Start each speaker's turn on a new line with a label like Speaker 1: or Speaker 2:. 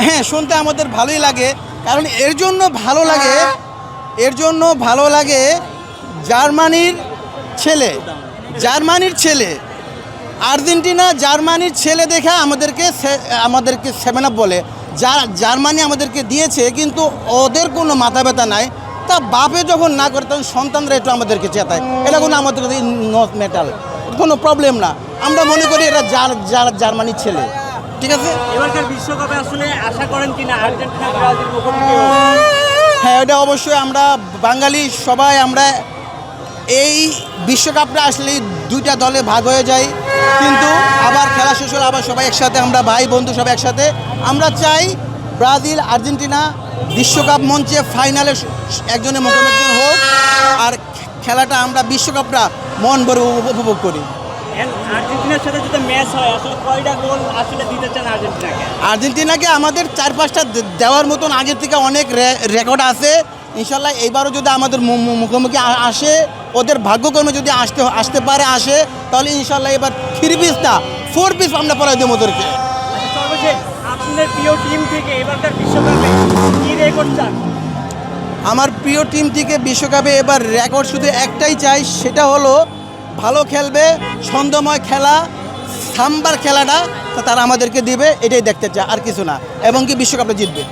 Speaker 1: হ্যাঁ, শুনতে আমাদের ভালোই লাগে, কারণ এর জন্য ভালো লাগে জার্মানির ছেলে আর্জেন্টিনা জার্মানির ছেলে দেখে আমাদেরকে 7 আপ বলে। জার্মানি আমাদেরকে দিয়েছে, কিন্তু ওদের কোনো মাথা ব্যথা নাই। তা বাপে যখন না করে তখন সন্তানরা একটু আমাদেরকে চেতায়, এটা কোনো আমাদের নট মেটাল, কোনো প্রবলেম না। আমরা মনে করি এটা জার্মানির ছেলে। ঠিক আছে,
Speaker 2: এবারকার বিশ্বকাপে আসলে আশা করেন কিনা আর্জেন্টিনা ব্রাজিল মুখোমুখি?
Speaker 1: হ্যাঁ, এটা অবশ্যই। আমরা বাঙালি সবাই আমরা এই বিশ্বকাপটা আসলে দুইটা দলে ভাগ হয়ে যায়, কিন্তু আবার খেলা শেষ হলে আবার সবাই একসাথে, আমরা ভাই বন্ধু সবাই একসাথে। আমরা চাই ব্রাজিল আর্জেন্টিনা বিশ্বকাপ মঞ্চে ফাইনালে একজনের মুখোমুখি হোক, আর খেলাটা আমরা বিশ্বকাপটা মন ভরে উপভোগ করি।
Speaker 2: আর্জেন্টিনার সাথে যদি ম্যাচ হয় আসলে কয়টা গোল আসলে দিতে চান
Speaker 1: আর্জেন্টিনাকে আমাদের 4-5টা দেওয়ার মতন আগের থেকে অনেক রেকর্ড আছে। ইনশাল্লাহ এইবারও যদি আমাদের মুখোমুখি আসে, ওদের ভাগ্যক্রমে যদি আসতে পারে তাহলে ইনশাল্লাহ এবার 3 পিস না 4 পিস আমরা পড়াই দেবো ওদেরকে।
Speaker 2: সর্বশেষ আপনার প্রিয় টিম থেকে এবারকার বিশ্বকাপে কি রেকর্ড চান?
Speaker 1: আমার প্রিয় টিম থেকে বিশ্বকাপে এবার রেকর্ড শুধু একটাই চাই, সেটা হলো ভালো খেলবে, ছন্দময় খেলা, সাম্বার খেলাটা তারা আমাদেরকে দিবে, এটাই দেখতে চায়, আর কিছু না, এবং কি বিশ্বকাপে জিতবে।